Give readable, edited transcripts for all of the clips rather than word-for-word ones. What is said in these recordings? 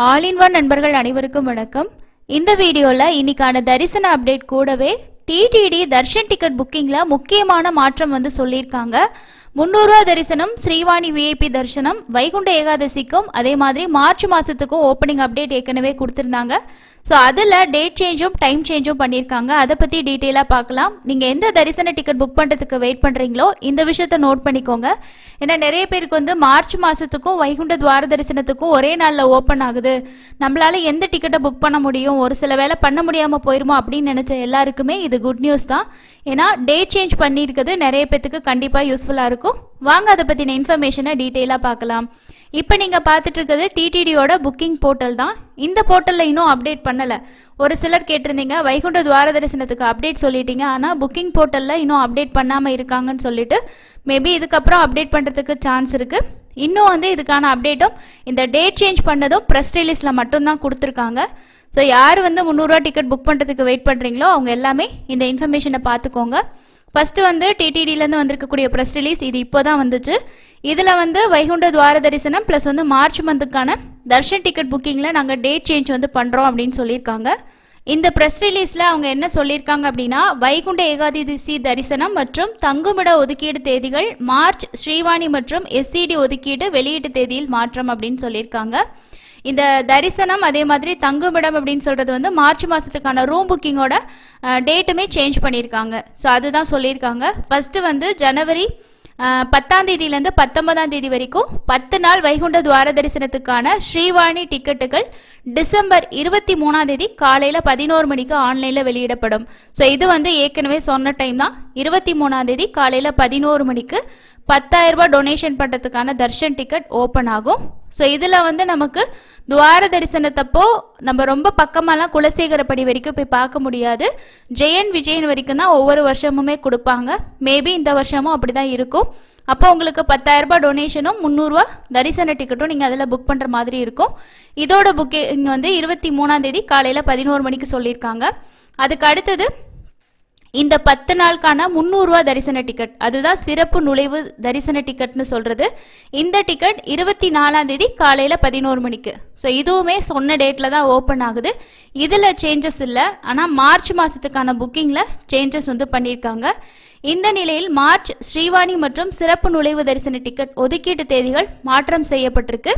All in one நண்பர்கள் அனைவருக்கும் வணக்கம். இந்த வீடியோல இன்னைக்கான தரிசன அப்டேட் கூடவே டிடிடி தர்ஷன் டிக்கெட் புக்கிங்ல முக்கியமான மாற்றம் வந்து சொல்லியிருக்காங்க. 300 ரூபா தரிசனம், ஸ்ரீவாணி விஐபி தரிசனம், வைகுண்ட ஏகாதசிக்கும் அதே மாதிரி மார்ச் மாசத்துக்கும் ஓப்பனிங் அப்டேட் ஏற்கனவே கொடுத்துருந்தாங்க. ஸோ அதில் டேட் சேஞ்சும் டைம் சேஞ்சும் பண்ணியிருக்காங்க. அதை பற்றி டீட்டெயிலாக பார்க்கலாம். நீங்கள் எந்த தரிசன டிக்கெட் புக் பண்ணுறதுக்கு வெயிட் பண்ணுறீங்களோ இந்த விஷயத்தை நோட் பண்ணிக்கோங்க. ஏன்னா நிறைய பேருக்கு வந்து மார்ச் மாதத்துக்கும் வைகுண்ட துவார தரிசனத்துக்கும் ஒரே நாளில் ஓப்பன் ஆகுது, நம்மளால எந்த டிக்கெட்டை புக் பண்ண முடியும், ஒரு சில வேளை பண்ண முடியாமல் போயிருமோ அப்படின்னு நினச்ச எல்லாருக்குமே இது குட் நியூஸ் தான். ஏன்னா டேட் சேஞ்ச் பண்ணியிருக்கிறது நிறைய பேத்துக்கு கண்டிப்பாக யூஸ்ஃபுல்லாக இருக்கும். வாங்க அதை பற்றின இன்ஃபர்மேஷனை டீட்டெயிலாக பார்க்கலாம். இப்போ நீங்கள் பார்த்துட்டு இருக்கிறது டிடிடியோட புக்கிங் போர்ட்டல் தான். இந்த போர்ட்டலில் இன்னும் அப்டேட் பண்ணலை. ஒரு சிலர் கேட்டிருந்தீங்க வைகுண்ட துவார தரிசனத்துக்கு அப்டேட் சொல்லிட்டீங்க, ஆனால் புக்கிங் போர்ட்டலில் இன்னும் அப்டேட் பண்ணாமல் இருக்காங்கன்னு சொல்லிட்டு மேபி இதுக்கப்புறம் அப்டேட் பண்ணுறதுக்கு சான்ஸ் இருக்குது. இன்னும் வந்து இதுக்கான அப்டேட்டும் இந்த டேட் சேஞ்ச் பண்ணதும் ப்ரெஸ் ரிலீஸில் மட்டும்தான் கொடுத்துருக்காங்க. ஸோ யார் வந்து 300 ரூபா டிக்கெட் புக் பண்ணுறதுக்கு வெயிட் பண்ணுறீங்களோ அவங்க எல்லாமே இந்த இன்ஃபர்மேஷனை பார்த்துக்கோங்க. ஃபஸ்ட்டு வந்து டிடிடிலேருந்து வந்திருக்கக்கூடிய ப்ரெஸ் ரிலீஸ் இது இப்போ தான் வந்துச்சு. இதில் வந்து வைகுண்ட துவார தரிசனம் ப்ளஸ் வந்து மார்ச் மந்த்துக்கான தர்ஷன் டிக்கெட் புக்கிங்கில் நாங்கள் டேட் சேஞ்ச் வந்து பண்ணுறோம் அப்படின்னு சொல்லியிருக்காங்க. இந்த ப்ரெஸ் ரிலீஸில் அவங்க என்ன சொல்லியிருக்காங்க அப்படின்னா, வைகுண்ட ஏகாதசி தரிசனம் மற்றும் தங்குமிட ஒதுக்கீடு தேதிகள் மார்ச், ஸ்ரீவாணி மற்றும் எஸ்சிடி ஒதுக்கீடு வெளியீட்டு தேதியில் மாற்றம் அப்படின்னு சொல்லியிருக்காங்க. இந்த தரிசனம் அதே மாதிரி தங்குமிடம் அப்படின்னு சொல்கிறது வந்து மார்ச் மாதத்துக்கான ரூம் புக்கிங்கோட டேட்டுமே சேஞ்ச் பண்ணியிருக்காங்க. ஸோ அதுதான் சொல்லியிருக்காங்க. ஃபஸ்ட்டு வந்து ஜனவரி 10ஆம் தேதியிலேருந்து 19ஆம் தேதி வரைக்கும் 10 நாள் வைகுண்ட துவார தரிசனத்துக்கான ஸ்ரீவாணி டிக்கெட்டுகள் டிசம்பர் 23ஆம் தேதி காலையில் 11 மணிக்கு ஆன்லைனில் வெளியிடப்படும். ஸோ இது வந்து ஏற்கனவே சொன்ன டைம் தான். 23ஆம் தேதி காலையில் 11 மணிக்கு 10,000 ரூபாய் டொனேஷன் பண்ணுறதுக்கான தர்ஷன் டிக்கெட் ஓப்பன் ஆகும். ஸோ இதில் வந்து நமக்கு துவார தரிசனத்தப்போ நம்ம ரொம்ப பக்கமெல்லாம் குலசேகரப்படி வரைக்கும் போய் பார்க்க முடியாது. ஜெயன் விஜயன் வரைக்கும் தான் ஒவ்வொரு வருஷமுமே கொடுப்பாங்க. மேபி இந்த வருஷமும் அப்படி தான் இருக்கும். அப்போ உங்களுக்கு 10,000 ரூபாய் டொனேஷனும் 300 ரூபா தரிசன டிக்கெட்டும் நீங்கள் அதில் புக் பண்ணுற மாதிரி இருக்கும். இதோட புக்கிங் வந்து 23ஆம் தேதி காலையில் 11 மணிக்கு சொல்லியிருக்காங்க. அதுக்கு அடுத்தது இந்த 10 நாளுக்கான 300 ரூபா தரிசன டிக்கெட், அதுதான் சிறப்பு நுழைவு தரிசன டிக்கெட்னு சொல்கிறது. இந்த டிக்கெட் 24ஆம் தேதி காலையில் 11 மணிக்கு. ஸோ இதுவுமே சொன்ன டேட்டில் தான் ஓப்பன் ஆகுது. இதில் சேஞ்சஸ் இல்லை. ஆனால் மார்ச் மாதத்துக்கான புக்கிங்கில் சேஞ்சஸ் வந்து பண்ணியிருக்காங்க. இந்த நிலையில் மார்ச் ஸ்ரீவாணி மற்றும் சிறப்பு நுழைவு தரிசன டிக்கெட் ஒதுக்கீட்டு தேதிகள் மாற்றம் செய்யப்பட்டிருக்கு.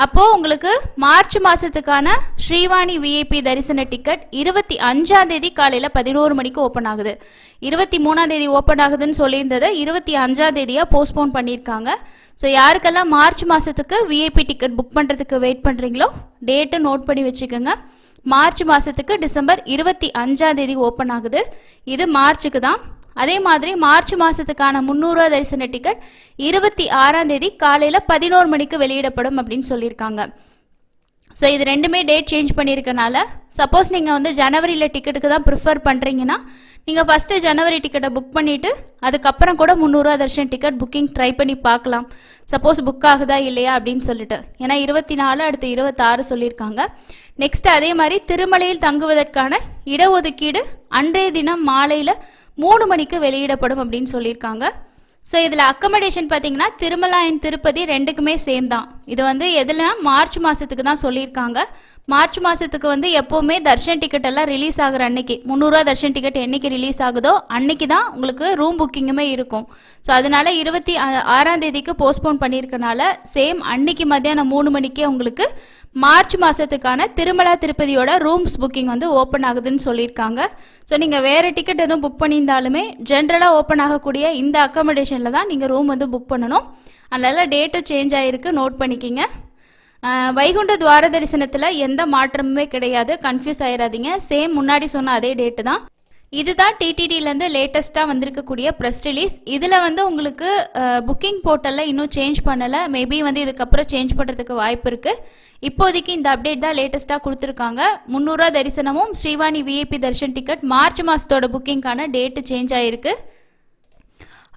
அப்போது உங்களுக்கு மார்ச் மாதத்துக்கான ஸ்ரீவாணி விஐபி தரிசன டிக்கெட் 25ஆம் தேதி காலையில் 11 மணிக்கு ஓப்பன் ஆகுது. 23ஆம் தேதி ஓப்பன் ஆகுதுன்னு சொல்லியிருந்ததை 25ஆம் தேதியாக போஸ்ட்போன் பண்ணியிருக்காங்க. ஸோ யாருக்கெல்லாம் மார்ச் மாதத்துக்கு விஐபி டிக்கெட் புக் பண்ணுறதுக்கு வெயிட் பண்ணுறீங்களோ டேட்டு நோட் பண்ணி வச்சுக்கோங்க. மார்ச் மாதத்துக்கு டிசம்பர் 25ஆம் தேதி ஓப்பன் ஆகுது. இது மார்ச்சுக்கு தான். அதே மாதிரி மார்ச் மாதத்துக்கான 300 ரூபா தரிசன டிக்கெட் 26ஆம் தேதி காலையில் 11 மணிக்கு வெளியிடப்படும் அப்படின்னு சொல்லியிருக்காங்க. ஸோ இது ரெண்டுமே டேட் சேஞ்ச் பண்ணியிருக்கனால சப்போஸ் நீங்கள் வந்து ஜனவரியில் டிக்கெட்டுக்கு தான் ப்ரிஃபர் பண்ணுறீங்கன்னா நீங்கள் ஃபஸ்ட்டு ஜனவரி டிக்கெட்டை புக் பண்ணிவிட்டு அதுக்கப்புறம் கூட 300 ரூபா தரிசன டிக்கெட் புக்கிங் ட்ரை பண்ணி பார்க்கலாம், சப்போஸ் புக் ஆகுதா இல்லையா அப்படின்னு சொல்லிட்டு. ஏன்னா 24 அடுத்து 26 சொல்லியிருக்காங்க. நெக்ஸ்ட் அதே மாதிரி திருமலையில் தங்குவதற்கான இடஒதுக்கீடு அன்றைய தினம் மாலையில் 3 மணிக்கு வெளியிடப்படும் அப்படின்னு சொல்லியிருக்காங்க. ஸோ இதில் அக்கமடேஷன் பார்த்தீங்கன்னா திருமலா அண்ட் திருப்பதி ரெண்டுக்குமே சேம் தான். இது வந்து எதுனா மார்ச் மாதத்துக்கு தான் சொல்லியிருக்காங்க. மார்ச் மாதத்துக்கு வந்து எப்போவுமே தர்ஷன் டிக்கெட் எல்லாம் ரிலீஸ் ஆகிற அன்னைக்கு 300 ரூபா தர்ஷன் டிக்கெட் என்றைக்கு ரிலீஸ் ஆகுதோ அன்னைக்கு தான் உங்களுக்கு ரூம் புக்கிங்குமே இருக்கும். ஸோ அதனால 26ஆம் தேதிக்கு போஸ்ட்போன் பண்ணியிருக்கனால சேம் அன்னைக்கு மத்தியானம் 3 மணிக்கே உங்களுக்கு மார்ச் மாதத்துக்கான திருமலா திருப்பதியோட ரூம்ஸ் புக்கிங் வந்து ஓப்பன் ஆகுதுன்னு சொல்லியிருக்காங்க. ஸோ நீங்கள் வேறு டிக்கெட் எதுவும் புக் பண்ணியிருந்தாலுமே ஜென்ரலாக ஓப்பன் ஆகக்கூடிய இந்த அக்கமடேஷனில் தான் நீங்கள் ரூம் வந்து புக் பண்ணணும். அதனால் டேட்டு சேஞ்ச் ஆகிருக்கு, நோட் பண்ணிக்கிங்க. வைகுண்ட துவார தரிசனத்தில் எந்த மாற்றமுமே கிடையாது, கன்ஃபியூஸ் ஆகிடாதீங்க. சேம் முன்னாடி சொன்ன அதே டேட்டு தான். இதுதான் டிடிடிலேருந்து லேட்டஸ்ட்டாக வந்திருக்கக்கூடிய ப்ரெஸ் ரிலீஸ். இதில் வந்து உங்களுக்கு புக்கிங் போர்ட்டலில் இன்னும் சேஞ்ச் பண்ணலை. மேபி வந்து இதுக்கப்புறம் சேஞ்ச் பண்ணுறதுக்கு வாய்ப்பு இருக்குது. இப்போதைக்கு இந்த அப்டேட் தான் லேட்டஸ்ட்டாக கொடுத்துருக்காங்க. 300 ரூபா தரிசனமும் Srivani VIP darshan ticket March மாதத்தோட புக்கிங்கான டேட்டு சேஞ்ச் ஆகிருக்கு.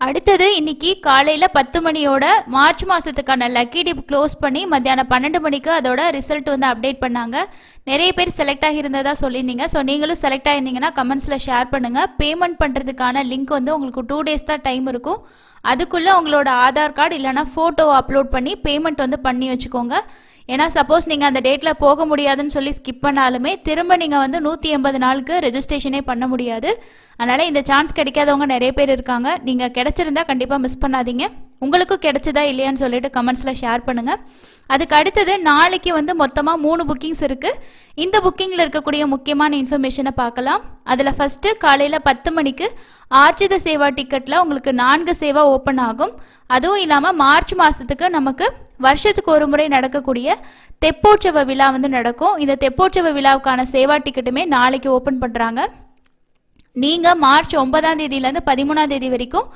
அடுத்தது இன்னைக்கு காலையில் 10 மணியோட மார்ச் மாதத்துக்கான லக்கி டிப் க்ளோஸ் பண்ணி மத்தியானம் 12 மணிக்கு அதோட ரிசல்ட் வந்து அப்டேட் பண்ணாங்க. நிறைய பேர் செலக்ட் ஆகியிருந்ததா சொல்லியிருந்தீங்க. ஸோ நீங்களும் செலக்ட் ஆகியிருந்தீங்கன்னா கமெண்ட்ஸில் ஷேர் பண்ணுங்கள். பேமெண்ட் பண்ணுறதுக்கான லிங்க் வந்து உங்களுக்கு 2 டேஸ் தான் டைம் இருக்கும். அதுக்குள்ளே உங்களோட ஆதார் கார்டு இல்லைனா ஃபோட்டோ அப்லோட் பண்ணி பேமெண்ட் வந்து பண்ணி வச்சுக்கோங்க. ஏன்னா சப்போஸ் நீங்கள் அந்த டேட்டில் போக முடியாதுன்னு சொல்லி ஸ்கிப் பண்ணாலுமே திரும்ப நீங்கள் வந்து 180 நாளுக்கு ரெஜிஸ்ட்ரேஷனே பண்ண முடியாது. அதனால் இந்த சான்ஸ் கிடைக்காதவங்க நிறைய பேர் இருக்காங்க. நீங்கள் கிடைச்சிருந்தா கண்டிப்பாக மிஸ் பண்ணாதீங்க. உங்களுக்கும் கிடைச்சதா இல்லையான்னு சொல்லிட்டு கமெண்ட்ஸில் ஷேர் பண்ணுங்கள். அதுக்கு அடுத்தது நாளைக்கு வந்து மொத்தமாக 3 புக்கிங்ஸ் இருக்குது. இந்த புக்கிங்கில் இருக்கக்கூடிய முக்கியமான இன்ஃபர்மேஷனை பார்க்கலாம். அதில் ஃபஸ்ட்டு காலையில் 10 மணிக்கு ஆர்ஜித சேவா டிக்கெட்டில் உங்களுக்கு 4 சேவா ஓப்பன் ஆகும். அதுவும் இல்லாமல் மார்ச் மாதத்துக்கு நமக்கு வருஷத்துக்கு ஒரு முறை நடக்கக்கூடிய தெப்போற்சவ விழா வந்து நடக்கும். இந்த தெப்போற்சவ விழாவுக்கான சேவா டிக்கெட்டுமே நாளைக்கு ஓப்பன் பண்ணுறாங்க. நீங்கள் மார்ச் 9ஆம் தேதியிலேருந்து 13ஆம் தேதி வரைக்கும்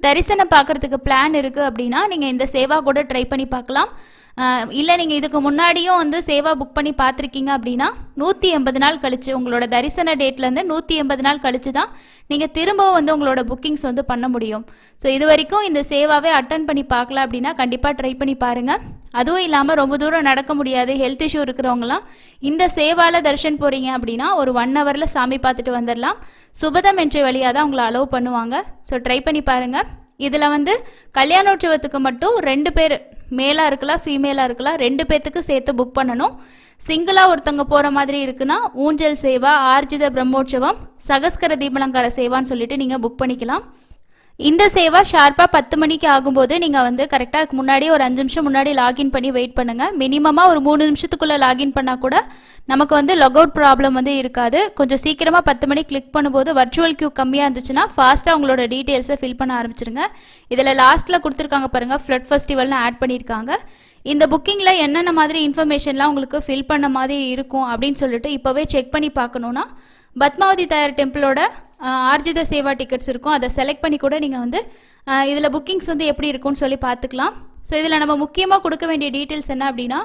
தரிசனம் பார்க்குறதுக்கு பிளான் இருக்குது அப்படின்னா நீங்கள் இந்த சேவா கூட ட்ரை பண்ணி பார்க்கலாம். இல்லை நீங்கள் இதுக்கு முன்னாடியும் வந்து சேவா புக் பண்ணி பார்த்துருக்கீங்க அப்படின்னா 180 நாள் கழிச்சு உங்களோட தரிசன டேட்லேருந்து 180 நாள் கழிச்சு தான் நீங்கள் திரும்பவும் வந்து உங்களோட புக்கிங்ஸ் வந்து பண்ண முடியும். ஸோ இது வரைக்கும் இந்த சேவாவே அட்டன் பண்ணி பார்க்கல அப்படின்னா கண்டிப்பாக ட்ரை பண்ணி பாருங்கள். அதுவும் இல்லாமல் ரொம்ப தூரம் நடக்க முடியாது, ஹெல்த் இஷ்யூ இருக்கிறவங்களாம் இந்த சேவாவில் தரிசனம் போகிறீங்க அப்படின்னா ஒரு 1 ஹவரில் சாமி பார்த்துட்டு வந்துடலாம். சுபதம் என்ற வழியாக தான் உங்களை அலோவ் பண்ணுவாங்க. ஸோ ட்ரை பண்ணி பாருங்கள். இதில் வந்து கல்யாணோற்சவத்துக்கு மட்டும் 2 பேர், மேலாக இருக்கலாம் ஃபீமேலாக இருக்கலாம், 2 பேர்த்துக்கு சேர்த்து புக் பண்ணணும். சிங்கிளாக ஒருத்தவங்க போகிற மாதிரி இருக்குன்னா ஊஞ்சல் சேவா, ஆர்ஜித பிரம்மோற்சவம், சகஸ்கர தீபலங்கார சேவான்னு சொல்லிட்டு நீங்கள் புக் பண்ணிக்கலாம். இந்த சேவா ஷார்ப்பாக 10 மணிக்கு ஆகும்போது நீங்கள் வந்து கரெக்டாக முன்னாடியே ஒரு 5 நிமிஷம் முன்னாடி லாகின் பண்ணி வெயிட் பண்ணுங்கள். மினிமமாக ஒரு 3 நிமிஷத்துக்குள்ளே லாகின் பண்ணால் கூட நமக்கு வந்து லாகவுட் ப்ராப்ளம் வந்து இருக்காது. கொஞ்சம் சீக்கிரமாக 10 மணிக்கு கிளிக் பண்ணும்போது வர்ச்சுவல் கியூ கம்மியாக இருந்துச்சுன்னா ஃபாஸ்ட்டாக உங்களோட டீட்டெயில்ஸை ஃபில் பண்ண ஆரம்பிச்சிருங்க. இதில் லாஸ்ட்டில் கொடுத்துருக்காங்க பாருங்கள், ஃப்ளட் ஃபெஸ்டிவல்னு ஆட் பண்ணியிருக்காங்க. இந்த புக்கிங்கில் என்னென்ன மாதிரி இன்ஃபர்மேஷன்லாம் உங்களுக்கு ஃபில் பண்ண மாதிரி இருக்கும் அப்படின்னு சொல்லிட்டு இப்போவே செக் பண்ணி பார்க்கணுன்னா பத்மாவதி தாயார் டெம்பிளோட ஆர்ஜித சேவா டிக்கெட்ஸ் இருக்கும். அதை செலக்ட் பண்ணி கூட நீங்கள் வந்து இதில் புக்கிங்ஸ் வந்து எப்படி இருக்கும்னு சொல்லி பார்த்துக்கலாம். ஸோ இதில் நம்ம முக்கியமாக கொடுக்க வேண்டிய டீட்டெயில்ஸ் என்ன அப்படின்னா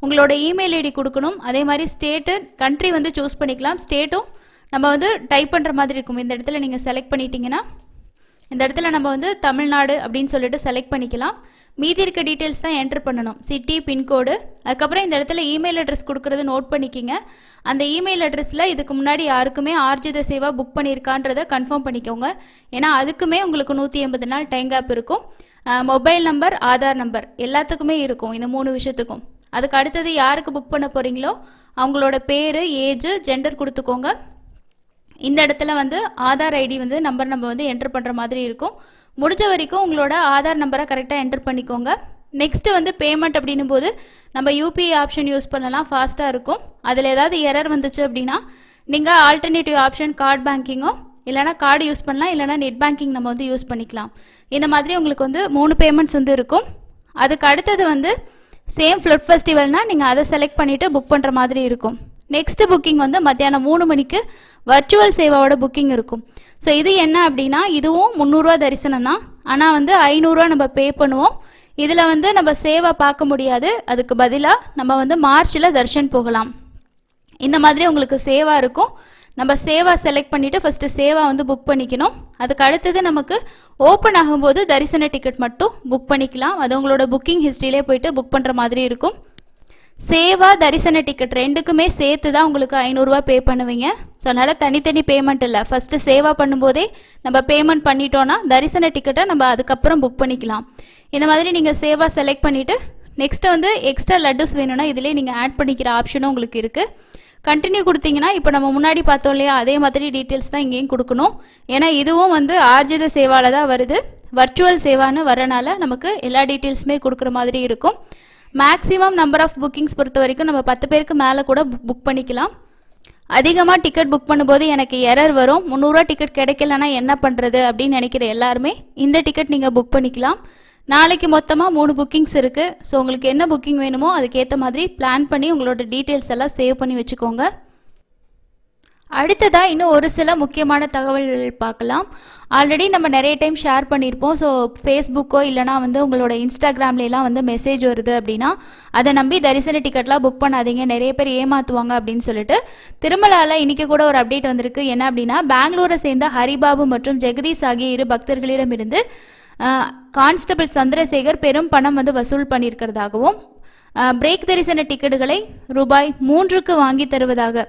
உங்களோட இமெயில் ஐடி கொடுக்கணும். அதே மாதிரி ஸ்டேட்டு, கண்ட்ரி வந்து சூஸ் பண்ணிக்கலாம். ஸ்டேட்டும் நம்ம வந்து டைப் பண்ணுற மாதிரி இருக்கும். இந்த இடத்துல நீங்கள் செலக்ட் பண்ணிட்டீங்கன்னா இந்த இடத்துல நம்ம வந்து தமிழ்நாடு அப்படின்னு சொல்லிட்டு செலக்ட் பண்ணிக்கலாம். மீதி இருக்க டீட்டெயில்ஸ் தான் என்ட்ரு பண்ணணும், சிட்டி, பின்கோடு. அதுக்கப்புறம் இந்த இடத்துல இமெயில் அட்ரஸ் கொடுக்குறது நோட் பண்ணிக்கிங்க. அந்த இமெயில் அட்ரஸில் இதுக்கு முன்னாடி யாருக்குமே ஆர்ஜித சேவா புக் பண்ணியிருக்கான்றதை கன்ஃபார்ம் பண்ணிக்கோங்க. ஏன்னா அதுக்குமே உங்களுக்கு 180 நாள் டைம் கேப் இருக்கும். மொபைல் நம்பர், ஆதார் நம்பர் எல்லாத்துக்குமே இருக்கும், இந்த 3 விஷயத்துக்கும். அதுக்கு அடுத்தது யாருக்கு புக் பண்ண போகிறீங்களோ அவங்களோட பேர், ஏஜ், ஜெண்டர் கொடுத்துக்கோங்க. இந்த இடத்துல வந்து ஆதார் ஐடி வந்து நம்பர் நம்ம வந்து என்ட்ரு பண்ணுற மாதிரி இருக்கும். முடிஞ்ச வரைக்கும் உங்களோட ஆதார் நம்பரை கரெக்டாக என்ட்ரு பண்ணிக்கோங்க. நெக்ஸ்ட்டு வந்து பேமெண்ட் அப்படின்னும் போது நம்ம யூபிஐ ஆப்ஷன் யூஸ் பண்ணலாம், ஃபாஸ்ட்டாக இருக்கும். அதில் ஏதாவது எரர் வந்துச்சு அப்படின்னா நீங்கள் ஆல்டர்னேட்டிவ் ஆப்ஷன் கார்டு பேங்கிங்கோ இல்லைனா கார்டு யூஸ் பண்ணலாம், இல்லைனா நெட் பேங்கிங் நம்ம வந்து யூஸ் பண்ணிக்கலாம். இந்த மாதிரி உங்களுக்கு வந்து 3 பேமெண்ட்ஸ் வந்து இருக்கும். அதுக்கு அடுத்தது வந்து சேம் ஃப்ளட் ஃபெஸ்டிவல்னால் நீங்கள் அதை செலக்ட் பண்ணிவிட்டு புக் பண்ணுற மாதிரி இருக்கும். நெக்ஸ்ட் புக்கிங் வந்து மத்தியானம் 3 மணிக்கு வர்ச்சுவல் சேவாவோட புக்கிங் இருக்கும். ஸோ இது என்ன அப்படின்னா இதுவும் 300 ரூபா தரிசனம் தான். ஆனால் வந்து 500 ரூபா நம்ம பே பண்ணுவோம். இதில் வந்து நம்ம சேவா பார்க்க முடியாது, அதுக்கு பதிலாக நம்ம வந்து மார்ச்சில் தர்ஷன் போகலாம். இந்த மாதிரி உங்களுக்கு சேவா இருக்கும். நம்ம சேவா செலக்ட் பண்ணிவிட்டு ஃபஸ்ட்டு சேவா வந்து புக் பண்ணிக்கணும். அதுக்கு அடுத்தது நமக்கு ஓப்பன் ஆகும்போது தரிசன டிக்கெட் மட்டும் புக் பண்ணிக்கலாம். அது உங்களோட புக்கிங் ஹிஸ்ட்ரியிலே போயிட்டு புக் பண்ணுற மாதிரி இருக்கும். சேவா, தரிசன டிக்கெட் ரெண்டுக்குமே சேர்த்து தான் உங்களுக்கு 500 ரூபா பே பண்ணுவீங்க. ஸோ அதனால் தனித்தனி பேமெண்ட் இல்லை. ஃபஸ்ட்டு சேவா பண்ணும்போதே நம்ம பேமெண்ட் பண்ணிட்டோன்னா தரிசன டிக்கெட்டை நம்ம அதுக்கப்புறம் புக் பண்ணிக்கலாம். இந்த மாதிரி நீங்கள் சேவா செலக்ட் பண்ணிவிட்டு நெக்ஸ்ட்டு வந்து எக்ஸ்ட்ரா லட்டுஸ் வேணும்னா இதிலே நீங்கள் ஆட் பண்ணிக்கிற ஆப்ஷனும் உங்களுக்கு இருக்குது. கண்டினியூ கொடுத்தீங்கன்னா இப்போ நம்ம முன்னாடி பார்த்தோம் இல்லையா, அதே மாதிரி டீட்டெயில்ஸ் தான் இங்கேயும் கொடுக்கணும். ஏன்னா இதுவும் வந்து ஆர்ஜித சேவாவில் தான் வருது. வர்ச்சுவல் சேவான்னு வரனால நமக்கு எல்லா டீட்டெயில்ஸுமே கொடுக்குற மாதிரி இருக்கும். மேக்ஸிமம் நம்பர் ஆஃப் புக்கிங்ஸ் பொறுத்த வரைக்கும் நம்ம 10 பேருக்கு மேலே கூட புக் பண்ணிக்கலாம். அதிகமாக டிக்கெட் புக் பண்ணும்போது எனக்கு எரர் வரும், 300 ரூபா டிக்கெட் கிடைக்கலன்னா என்ன பண்ணுறது அப்படின்னு நினைக்கிற எல்லாருமே இந்த டிக்கெட் நீங்கள் புக் பண்ணிக்கலாம். நாளைக்கு மொத்தமாக 3 புக்கிங்ஸ் இருக்குது. ஸோ உங்களுக்கு என்ன புக்கிங் வேணுமோ அதுக்கேற்ற மாதிரி பிளான் பண்ணி உங்களோட டீட்டெயில்ஸ் எல்லாம் சேவ் பண்ணி வச்சுக்கோங்க. அடுத்ததாக இன்னும் ஒரு சில முக்கியமான தகவல்கள் பார்க்கலாம். ஆல்ரெடி நம்ம நிறைய டைம் ஷேர் பண்ணியிருப்போம். ஸோ ஃபேஸ்புக்கோ இல்லைனா வந்து உங்களோட இன்ஸ்டாகிராம்லாம் வந்து மெசேஜ் வருது அப்படின்னா அதை நம்பி தரிசன டிக்கெட்லாம் புக் பண்ணாதீங்க, நிறைய பேர் ஏமாற்றுவாங்க அப்படின்னு சொல்லிட்டு திருமலாவில் இன்றைக்கி கூட ஒரு அப்டேட் வந்திருக்கு. என்ன அப்படின்னா பெங்களூரை சேர்ந்த ஹரிபாபு மற்றும் ஜெகதீஷ் ஆகிய 2 பக்தர்களிடமிருந்து கான்ஸ்டபிள் சந்திரசேகர் பெரும் பணம் வந்து வசூல் பண்ணியிருக்கிறதாகவும் பிரேக் தரிசன டிக்கெட்டுகளை ரூபாய் 3க்கு வாங்கி தருவதாக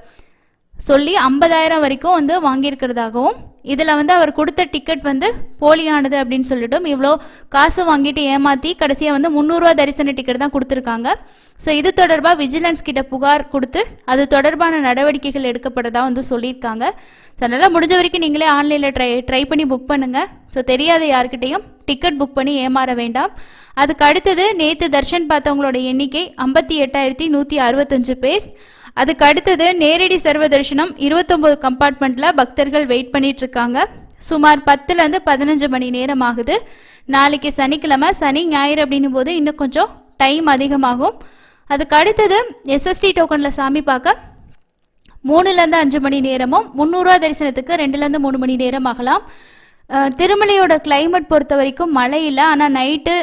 சொல்லி 50,000 வரைக்கும் வந்து வாங்கியிருக்கிறதாகவும், இதில் வந்து அவர் கொடுத்த டிக்கெட் வந்து போலியானது அப்படின்னு சொல்லிட்டும் இவ்வளோ காசு வாங்கிட்டு ஏமாற்றி கடைசியாக வந்து 300 ரூபா தரிசன டிக்கெட் தான் கொடுத்துருக்காங்க. ஸோ இது தொடர்பாக விஜிலன்ஸ் கிட்ட புகார் கொடுத்து அது தொடர்பான நடவடிக்கைகள் எடுக்கப்பட்டதாக வந்து சொல்லியிருக்காங்க. ஸோ அதனால் முடிஞ்ச வரைக்கும் நீங்களே ஆன்லைனில் ட்ரை பண்ணி புக் பண்ணுங்கள். ஸோ தெரியாத யார்கிட்டையும் டிக்கெட் புக் பண்ணி ஏமாற வேண்டாம். அதுக்கு அடுத்தது நேற்று தர்ஷன் பார்த்தவங்களோட எண்ணிக்கை 58,165 பேர். அதுக்கு அடுத்தது நேரடி சர்வ தரிசனம் 29 கம்பார்ட்மெண்ட்டில் பக்தர்கள் வெயிட் பண்ணிட்டு இருக்காங்க. சுமார் 10லேருந்து 15 மணி நேரம் ஆகுது. நாளைக்கு சனிக்கிழமை, சனி ஞாயிறு அப்படின்னும் போது இன்னும் கொஞ்சம் டைம் அதிகமாகும். அதுக்கு அடுத்தது எஸ்எஸ்டி டோக்கனில் சாமி பார்க்க 3லேருந்து 5 மணி நேரமும், 300 ரூபா தரிசனத்துக்கு 2லேருந்து 3 மணி நேரம் ஆகலாம். திருமலையோட கிளைமேட் பொறுத்த வரைக்கும் மழை இல்லை, ஆனால் நைட்டு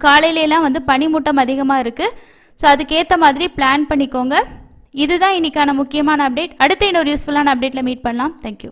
காலையிலலாம் வந்து பனிமூட்டம் அதிகமாக இருக்குது. ஸோ அதுக்கேற்ற மாதிரி பிளான் பண்ணிக்கோங்க. இதுதான் இன்னைக்கான முக்கியமான அப்டேட். அடுத்த இன்னொரு யூஸ்ஃபுல்லான அப்டேட்டில் மீட் பண்ணலாம். தேங்க்யூ.